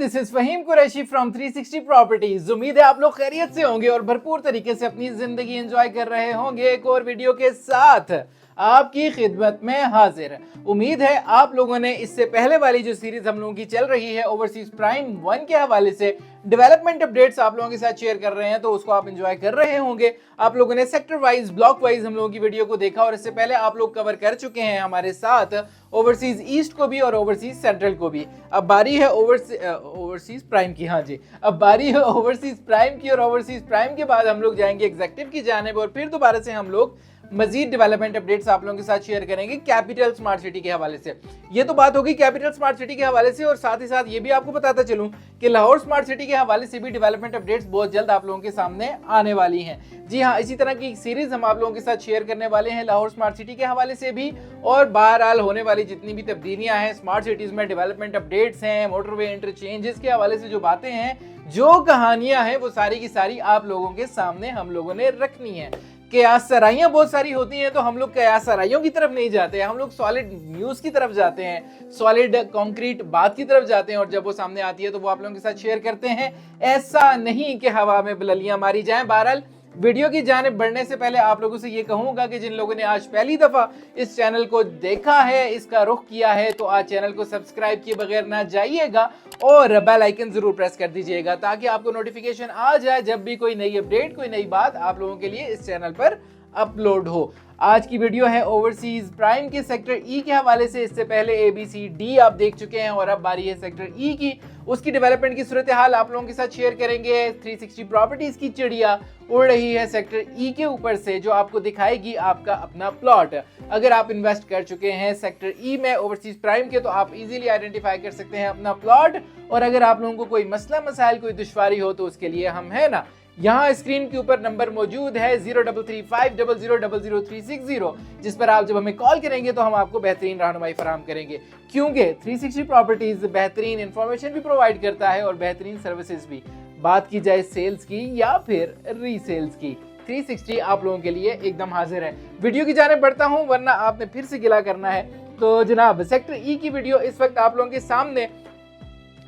This is Faheem Qureshi from 360 properties. उम्मीद है आप लोग खैरियत से होंगे और भरपूर तरीके से अपनी जिंदगी एंजॉय कर रहे होंगे। एक और वीडियो के साथ आपकी खिदमत में हाजिर। उम्मीद है आप लोगों ने इससे पहले वाली जो सीरीज हम लोगों की चल रही है ओवरसीज प्राइम 1 के हवाले से डेवलपमेंट अपडेट्स आप लोगों के साथ शेयर कर रहे हैं, तो उसको आप एंजॉय कर रहे होंगे। आप लोगों ने सेक्टर वाइज, ब्लॉक वाइज हम लोगों की वीडियो को देखा और इससे पहले आप लोग कवर कर चुके हैं हमारे साथ ओवरसीज ईस्ट को भी और ओवरसीज सेंट्रल को भी। अब बारी है ओवरसीज प्राइम की। हाँ जी, अब बारी है ओवरसीज प्राइम की और ओवरसीज प्राइम के बाद हम लोग जाएंगे एग्जीक्यूटिव की जानिब और फिर दोबारा से हम लोग मजीद डेवलपमेंट अपडेट्स आप लोगों के साथ शेयर करेंगे कैपिटल स्मार्ट सिटी के हवाले से। ये तो बात होगी कैपिटल स्मार्ट सिटी के हवाले से, और साथ ही साथ ये भी आपको बताता चलूं कि लाहौर स्मार्ट सिटी के हवाले से भी डेवलपमेंट अपडेट्स बहुत जल्द आप लोगों के सामने आने वाली हैं। जी हाँ, इसी तरह की सीरीज हम आप लोगों के साथ शेयर करने वाले हैं लाहौर स्मार्ट सिटी के हवाले से भी, और बहरहाल होने वाली जितनी भी तब्दीलियां हैं स्मार्ट सिटीज में, डेवलपमेंट अपडेट्स हैं, मोटरवे इंटरचेंजेस के हवाले से जो बातें हैं, जो कहानियां हैं, वो सारी की सारी आप लोगों के सामने हम लोगों ने रखनी है। कयास सराइयाँ बहुत सारी होती हैं, तो हम लोग कयास सराइयों की तरफ नहीं जाते हैं, हम लोग सॉलिड न्यूज़ की तरफ जाते हैं, सॉलिड कॉन्क्रीट बात की तरफ जाते हैं, और जब वो सामने आती है तो वो आप लोगों के साथ शेयर करते हैं। ऐसा नहीं कि हवा में बुलंदियां मारी जाएं। बहरहाल वीडियो की जानिब बढ़ने से पहले आप लोगों से ये कहूंगा कि जिन लोगों ने आज पहली दफा इस चैनल को देखा है, इसका रुख किया है, तो आज चैनल को सब्सक्राइब किए बगैर ना जाइएगा और बेल आइकन जरूर प्रेस कर दीजिएगा ताकि आपको नोटिफिकेशन आ जाए जब भी कोई नई अपडेट, कोई नई बात आप लोगों के लिए इस चैनल पर अपलोड हो। आज की वीडियो है ओवरसीज प्राइम के सेक्टर ई के हवाले से। इससे पहले ABCD आप देख चुके हैं और अब बारी है सेक्टर ई की। उसकी डेवलपमेंट की सूरत हाल आप लोगों के साथ शेयर करेंगे। 360 प्रॉपर्टीज की चिड़िया उड़ रही है सेक्टर ई के ऊपर से, जो आपको दिखाएगी आपका अपना प्लॉट। अगर आप इन्वेस्ट कर चुके हैं सेक्टर ई में ओवरसीज प्राइम के, तो आप इजीली आइडेंटिफाई कर सकते हैं अपना प्लॉट। और अगर आप लोगों को कोई मसला मसाइल, कोई दुश्वारी हो, तो उसके लिए हम है ना, यहाँ स्क्रीन के ऊपर नंबर मौजूद है 0335000360, जिस पर आप जब हमें कॉल करेंगे तो हम आपको बेहतरीन रहनुमाई फराहम करेंगे, क्योंकि 360 प्रॉपर्टीज बेहतरीन इंफॉर्मेशन भी प्रोवाइड करता है और बेहतरीन सर्विसेज भी। बात की जाए सेल्स की या फिर रीसेल्स की, 360 आप लोगों के लिए एकदम हाजिर है। वीडियो की जाने बढ़ता हूँ वरना आपने फिर से गिला करना है। तो जनाब, सेक्टर ई की वीडियो इस वक्त आप लोगों के सामने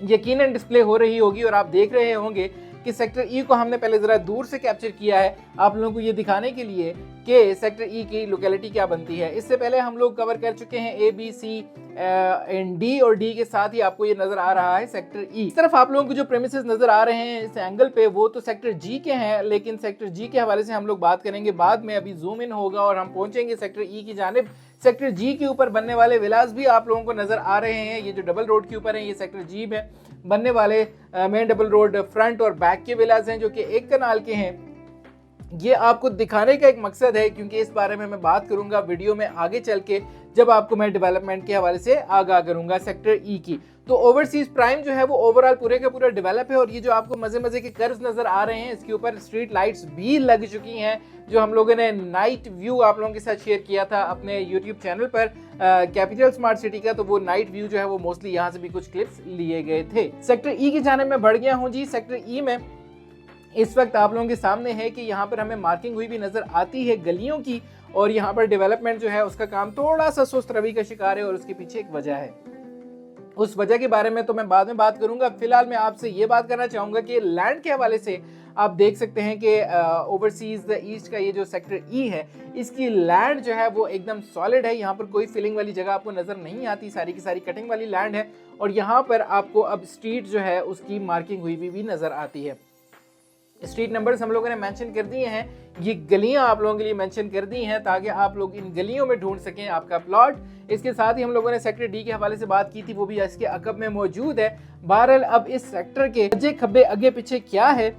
यकीनन डिस्प्ले हो रही होगी और आप देख रहे होंगे कि सेक्टर ई को हमने पहले जरा दूर से कैप्चर किया है आप लोगों को ये दिखाने के लिए कि सेक्टर ई की लोकेलिटी क्या बनती है। इससे पहले हम लोग कवर कर चुके हैं ABCD और D के साथ ही आपको ये नजर आ रहा है सेक्टर ई। इस तरफ आप लोगों को जो प्रेमिसेस नजर आ रहे हैं इस एंगल पे, वो तो सेक्टर जी के हैं, लेकिन सेक्टर जी के हवाले से हम लोग बात करेंगे बाद में। अभी जूम इन होगा और हम पहुंचेंगे सेक्टर ई की जानिब। सेक्टर जी के ऊपर बनने वाले विलास भी आप लोगों को नजर आ रहे हैं। ये जो डबल रोड के ऊपर है, ये सेक्टर जी में बनने वाले मेन डबल रोड फ्रंट और बैक के विलास हैं, जो कि एक कनाल के हैं। ये आपको दिखाने का एक मकसद है, क्योंकि इस बारे में मैं बात करूंगा वीडियो में आगे चल के, जब आपको मैं डेवलपमेंट के हवाले से आगाह करूंगा सेक्टर ई की। तो ओवरसीज प्राइम जो है वो ओवरऑल पूरे का पूरा डेवलप है, और ये जो आपको मजे मजे के कर्व्स नजर आ रहे हैं, इसके ऊपर स्ट्रीट लाइट्स भी लग चुकी हैं, जो हम लोगों ने नाइट व्यू आप लोगों के साथ शेयर किया था अपने यूट्यूब चैनल पर कैपिटल स्मार्ट सिटी का। तो वो नाइट व्यू जो है वो मोस्टली यहाँ से भी कुछ क्लिप्स लिए गए थे। सेक्टर ई की जानिब में बढ़ गया हूँ जी। सेक्टर ई में इस वक्त आप लोगों के सामने है कि यहाँ पर हमें मार्किंग हुई भी नजर आती है गलियों की, और यहाँ पर डेवलपमेंट जो है उसका काम थोड़ा सा सुस्त रवि का शिकार है, और उसके पीछे एक वजह है। उस वजह के बारे में तो मैं बाद में बात करूंगा। फिलहाल मैं आपसे ये बात करना चाहूंगा कि लैंड के हवाले से आप देख सकते हैं कि ओवरसीज ईस्ट का ये जो सेक्टर ई है, इसकी लैंड जो है वो एकदम सॉलिड है। यहाँ पर कोई फिलिंग वाली जगह आपको नजर नहीं आती, सारी की सारी कटिंग वाली लैंड है। और यहाँ पर आपको अब स्ट्रीट जो है उसकी मार्किंग हुई भी नजर आती है। स्ट्रीट नंबर्स हम लोगों ने मेंशन कर दिए हैं, ये गलियां आप लोगों के लिए मेंशन कर दी हैं ताकि आप लोग इन गलियों में ढूंढ सकें आपका प्लॉट। इसके साथ ही हम लोगों ने सेक्टर डी के हवाले से बात की थी, वो भी इसके अकब में मौजूद है। बहरहाल अब इस सेक्टर के सज्जे खब्बे आगे पीछे क्या है,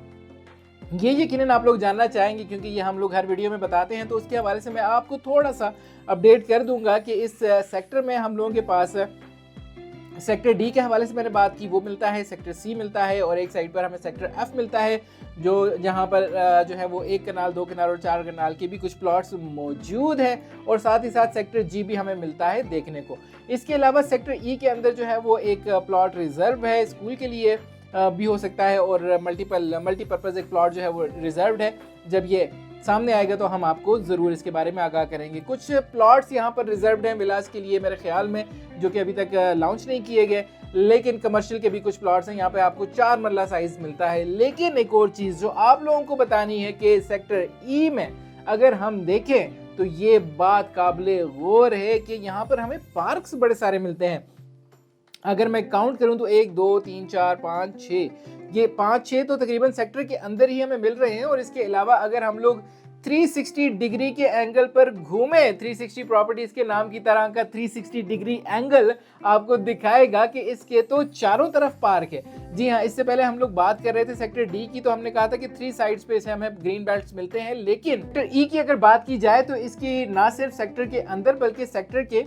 ये यकीनन आप लोग जानना चाहेंगे, क्योंकि ये हम लोग हर वीडियो में बताते हैं। तो उसके हवाले से मैं आपको थोड़ा सा अपडेट कर दूंगा कि इस सेक्टर में हम लोगों के पास सेक्टर डी के हवाले से मैंने बात की, वो मिलता है, सेक्टर सी मिलता है, और एक साइड पर हमें सेक्टर एफ मिलता है, जो जहां पर जो है वो 1 कनाल, 2 कनाल और 4 कनाल के भी कुछ प्लॉट्स मौजूद हैं, और साथ ही साथ सेक्टर जी भी हमें मिलता है देखने को। इसके अलावा सेक्टर ई के अंदर जो है वो एक प्लॉट रिजर्व है, स्कूल के लिए भी हो सकता है, और मल्टीपर्पज़ एक प्लॉट जो है वो रिजर्व्ड है। जब ये सामने आएगा तो हम आपको ज़रूर इसके बारे में आगाह करेंगे। कुछ प्लॉट्स यहाँ पर रिजर्व्ड हैं विलास के लिए मेरे ख्याल में, जो कि अभी तक लॉन्च नहीं किए गए, लेकिन कमर्शियल के भी कुछ प्लॉट्स हैं। यहाँ पे आपको 4 मरला साइज मिलता है। लेकिन एक और चीज़ जो आप लोगों को बतानी है कि सेक्टर ई में अगर हम देखें तो ये बात काबिले गौर है कि यहाँ पर हमें पार्क्स बड़े सारे मिलते हैं। अगर मैं काउंट करूं तो 1 2 3 4 5 6, ये 5-6 तो तकरीबन सेक्टर के अंदर ही हमें मिल रहे हैं। और इसके अलावा अगर हम लोग 360 डिग्री के एंगल पर घूमें, 360 प्रॉपर्टीज के नाम की तरह का 360 डिग्री एंगल आपको दिखाएगा कि इसके तो चारों तरफ पार्क है। जी हाँ, इससे पहले हम लोग बात कर रहे थे सेक्टर डी की, तो हमने कहा था कि 3 साइड्स पे इसे हमें ग्रीन बेल्ट्स मिलते हैं। लेकिन सेक्टर ई की अगर बात की जाए तो इसकी ना सिर्फ सेक्टर के अंदर बल्कि सेक्टर के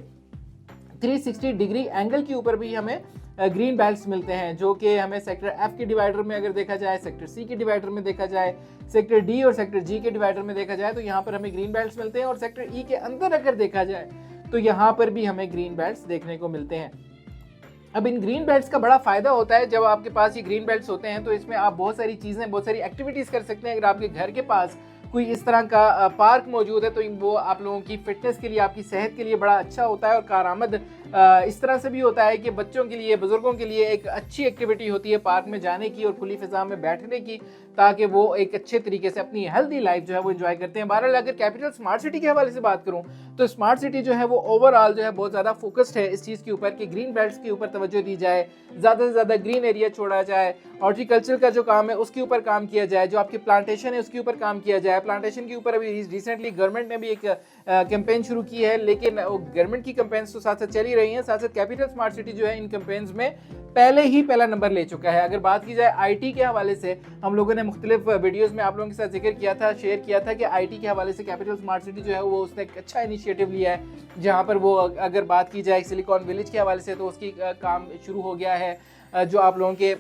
360 डिग्री एंगल के ऊपर भी हमें ग्रीन बेल्ट्स मिलते हैं, जो कि हमें सेक्टर एफ के डिवाइडर में अगर देखा जाए, सेक्टर सी के डिवाइडर में देखा जाए, सेक्टर डी और सेक्टर जी के डिवाइडर में देखा जाए तो यहाँ पर हमें ग्रीन बेल्ट्स मिलते हैं। और सेक्टर ई के अंदर अगर देखा जाए तो यहाँ पर भी हमें ग्रीन बेल्ट्स देखने को मिलते हैं। अब इन ग्रीन बेल्ट्स का बड़ा फायदा होता है, जब आपके पास ये ग्रीन बेल्ट्स होते हैं तो इसमें आप बहुत सारी चीज़ें, बहुत सारी एक्टिविटीज़ कर सकते हैं। अगर आपके घर के पास कोई इस तरह का पार्क मौजूद है तो वो आप लोगों की फिटनेस के लिए, आपकी सेहत के लिए बड़ा अच्छा होता है। और कारआमद इस तरह से भी होता है कि बच्चों के लिए, बुजुर्गों के लिए एक अच्छी एक्टिविटी होती है पार्क में जाने की और खुली फिजा में बैठने की, ताकि वो एक अच्छे तरीके से अपनी हेल्दी लाइफ जो है वो एंजॉय करते हैं। बहरहाल अगर कैपिटल स्मार्ट सिटी के हवाले से बात करूं तो स्मार्ट सिटी जो है वो ओवरऑल जो है बहुत ज़्यादा फोकस्ड है इस चीज़ के ऊपर कि ग्रीन बेल्ट्स के ऊपर तवज्जो दी जाए, ज़्यादा से ज़्यादा ग्रीन एरिया छोड़ा जाए, हॉर्टिकल्चर का जो काम है उसके ऊपर काम किया जाए, जो आपकी प्लांटेशन है उसके ऊपर काम किया जाए। प्लांटेशन के ऊपर अभी रिसेंटली गवर्नमेंट ने भी एक कैंपेन शुरू की है, लेकिन गवर्नमेंट की कैंपेन्स तो साथ साथ चल ही रही हैं, साथ साथ कैपिटल स्मार्ट सिटी जो है इन कैंपेन्स में पहले ही पहला नंबर ले चुका है। अगर बात की जाए आईटी के हवाले से, हम लोगों ने मुख्तलिफ वीडियोस में आप लोगों के साथ जिक्र किया था, शेयर किया था कि आईटी के हवाले से कैपिटल स्मार्ट सिटी जो है वो उसने एक अच्छा इनिशिएटिव लिया है, जहां पर वो अगर बात की जाए सिलिकॉन विलेज के हवाले से तो उसकी काम शुरू हो गया है। जो आप लोगों के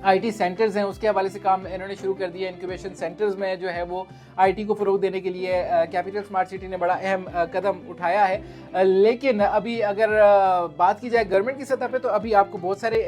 आईटी सेंटर्स हैं उसके हवाले से काम इन्होंने शुरू कर दिया। इंक्यूबेशन सेंटर्स में जो है वो आईटी को फ़रोग देने के लिए कैपिटल स्मार्ट सिटी ने बड़ा अहम कदम उठाया है। लेकिन अभी अगर बात की जाए गवर्नमेंट की सतह पे तो अभी आपको बहुत सारे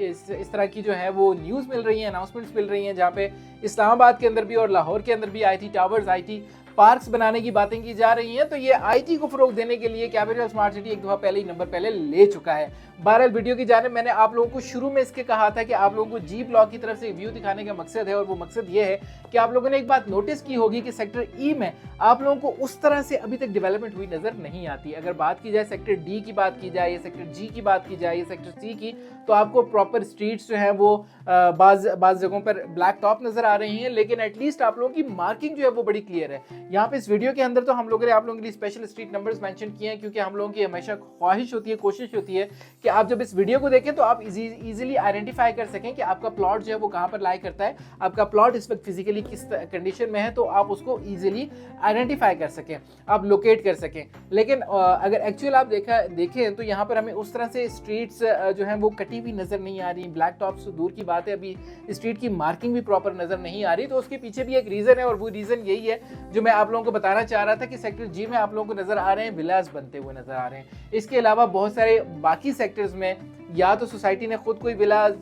इस तरह की जो है वो न्यूज़ मिल रही हैं, अनाउंसमेंट्स मिल रही हैं, जहाँ पे इस्लामाबाद के अंदर भी और लाहौर के अंदर भी आईटी टावर्स, आईटी पार्क्स बनाने की बातें की जा रही हैं। तो ये आईटी को फरोग देने के लिए कैपिटल स्मार्ट सिटी एक दफा पहले ही नंबर पहले ले चुका है। बहरहाल वीडियो की जानिब मैंने आप लोगों को शुरू में इसके कहा था कि आप लोगों को जी ब्लॉक की तरफ से व्यू दिखाने का मकसद है, और वो मकसद ये है कि आप लोगों ने एक बात नोटिस की होगी कि सेक्टर ई में आप लोगों को उस तरह से अभी तक डेवलपमेंट हुई नजर नहीं आती। अगर बात की जाए सेक्टर डी की बात की जाए, या सेक्टर जी की बात की जाए, या सेक्टर सी की, तो आपको प्रॉपर स्ट्रीट्स जो है वो बाज जगहों पर ब्लैक टॉप नजर आ रही हैं, लेकिन एटलीस्ट आप लोगों की मार्किंग जो है वो बड़ी क्लियर है। यहाँ पे इस वीडियो के अंदर तो हम लोगों ने आप लोगों के लिए स्पेशल स्ट्रीट नंबर्स मेंशन किए हैं, क्योंकि हम लोगों की हमेशा ख्वाहिश होती है, कोशिश होती है कि आप जब इस वीडियो को देखें तो आप इजीली आइडेंटिफाई कर सकें कि आपका प्लॉट जो है वो कहाँ पर लाई करता है, आपका प्लॉट इस वक्त फिजिकली किस कंडीशन में है, तो आप उसको इजीली आइडेंटिफाई कर सकें, आप लोकेट कर सकें। लेकिन अगर एक्चुअल आप देखें तो यहाँ पर हमें उस तरह से स्ट्रीट्स जो हैं वो कटी हुई नजर नहीं आ रही, ब्लैक टॉप्स तो दूर की बात है, अभी स्ट्रीट की मार्किंग भी प्रॉपर नजर नहीं आ रही। तो उसके पीछे भी एक रीजन है, और वो रीजन यही है जो मैं आप लोगों को बताना चाह रहा था कि सेक्टर जी में आप लोगों को नजर आ रहे हैं विलास बनते हुए नजर आ रहे हैं। इसके अलावा बहुत सारे बाकी सेक्टर्स में या तो सोसाइटी ने खुद कोई विलास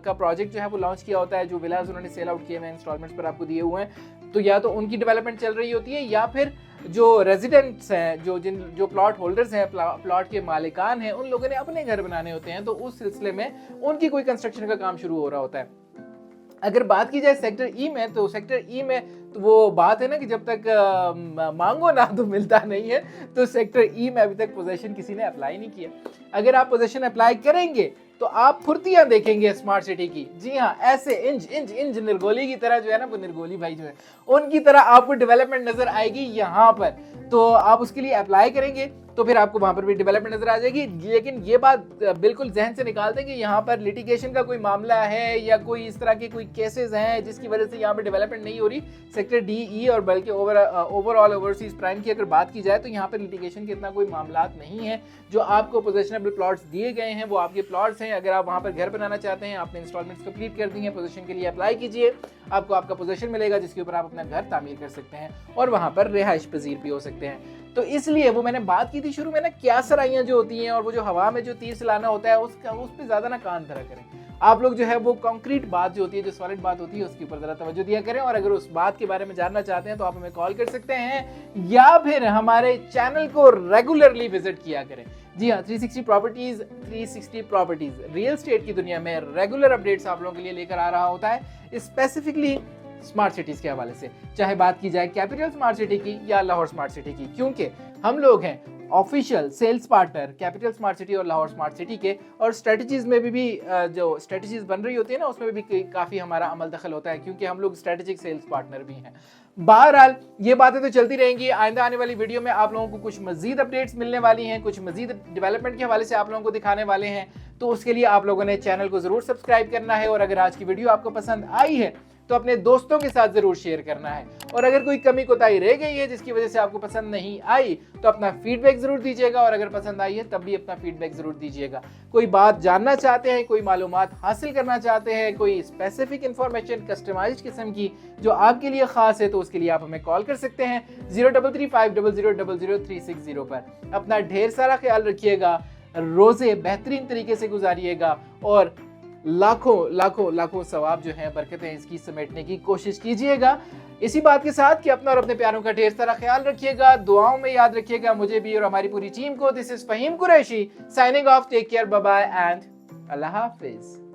का प्रोजेक्ट जो है वो लॉन्च किया होता है, जो विलास उन्होंने सेल आउट किए हुए इंस्टॉलमेंट्स पर आपको दिए हुए हैं, तो या तो उनकी डेवलपमेंट चल रही होती है, या फिर जो रेजिडेंट्स हैं, जो प्लॉट होल्डर्स हैं, प्लॉट के मालिकान हैं, उन लोगों ने अपने घर बनाने होते हैं, तो उस सिलसिले में उनकी कोई कंस्ट्रक्शन का काम शुरू हो रहा होता है। अगर बात की जाए सेक्टर ई में, तो सेक्टर ई में तो वो बात है ना कि जब तक मांगो ना तो मिलता नहीं है, तो सेक्टर ई में अभी तक पोजीशन किसी ने अप्लाई नहीं किया। अगर आप पोजीशन अप्लाई करेंगे तो आप फुर्तियां देखेंगे स्मार्ट सिटी की। जी हाँ, ऐसे इंज निर्गोली की तरह जो है ना, वो निर्गोली भाई जो है उनकी तरह आपको डेवलपमेंट नजर आएगी यहाँ पर। तो आप उसके लिए अप्लाई करेंगे तो फिर आपको वहां पर भी डेवलपमेंट नजर आ जाएगी। लेकिन ये बात बिल्कुल जहन से निकाल दें कि यहाँ पर लिटिगेशन का कोई मामला है, या कोई इस तरह के कोई केसेस हैं जिसकी वजह से यहाँ पर डेवलपमेंट नहीं हो रही। सेक्टर डी, ई और बल्कि ओवरऑल ओवरसीज प्राइम की अगर बात की जाए तो यहाँ पर लिटिगेशन के इतना कोई मामला नहीं है। जो आपको पोजेशनेबल प्लॉट्स दिए गए हैं वो आपके प्लॉट्स हैं। अगर आप वहाँ पर घर बनाना चाहते हैं, आपने इंस्टॉलमेंट्स कंप्लीट कर दी हैं, पोजीशन के लिए अप्लाई कीजिए, आपको आपका पोजीशन मिलेगा जिसके ऊपर आप अपना घर तामीर कर सकते हैं और वहाँ पर रिहाइश पजीर भी हो सकते हैं। तो इसलिए वो मैंने बात की थी शुरू में ना, क्या सराइयाँ जो होती हैं और वो जो हवा में जो तीर चलाना होता है, उस पर ज़्यादा ना कान धरा करें। आप लोग जो है वो कॉन्क्रीट बात जो होती है, जो सॉलिड बात होती है, उसके ऊपर ज़रा तवज्जो दिया करें। और अगर उस बात के बारे में जानना चाहते हैं तो आप हमें कॉल कर सकते हैं या फिर हमारे चैनल को रेगुलरली विजिट किया करें। जी हाँ, 360 प्रॉपर्टीज रियल स्टेट की दुनिया में रेगुलर अपडेट्स आप लोगों के लिए लेकर आ रहा होता है, स्पेसिफिकली स्मार्ट सिटीज के हवाले से, चाहे बात की जाए कैपिटल स्मार्ट सिटी की या लाहौर स्मार्ट सिटी की, क्योंकि हम लोग हैं official sales partner capital smart city और लाहौर स्मार्ट सिटी के। और स्ट्रेटजीज में भी जो स्ट्रेटजीज बन रही होती है ना, उसमें भी काफ़ी हमारा अमल दखल होता है, क्योंकि हम लोग स्ट्रेटेजिक सेल्स पार्टनर भी हैं। बहरहाल ये बातें तो चलती रहेंगी। आइंदा आने वाली वीडियो में आप लोगों को कुछ मजीद अपडेट्स मिलने वाली हैं, कुछ मजीद डेवलपमेंट के हवाले से आप लोगों को दिखाने वाले हैं, तो उसके लिए आप लोगों ने चैनल को ज़रूर सब्सक्राइब करना है। और अगर आज की वीडियो आपको पसंद आई है तो अपने दोस्तों के साथ जरूर शेयर करना है। और अगर कोई कमी कोताही रह गई है जिसकी वजह से आपको पसंद नहीं आई तो अपना फीडबैक जरूर दीजिएगा, और अगर पसंद आई है तब भी अपना फीडबैक जरूर दीजिएगा। कोई बात जानना चाहते हैं, कोई मालूमात हासिल करना चाहते हैं, कोई स्पेसिफिक इंफॉर्मेशन कस्टमाइज्ड किस्म की जो आपके लिए खास है, तो उसके लिए आप हमें कॉल कर सकते हैं 033500000360 पर। अपना ढेर सारा ख्याल रखिएगा, रोजे बेहतरीन तरीके से गुजारिएगा और लाखों लाखों लाखों सवाब जो है, बरकतें इसकी समेटने की कोशिश कीजिएगा। इसी बात के साथ कि अपना और अपने प्यारों का ढेर सारा ख्याल रखिएगा, दुआओं में याद रखिएगा मुझे भी और हमारी पूरी टीम को। This is Faheem Qureshi signing off. Take care, bye bye and Allah Hafiz.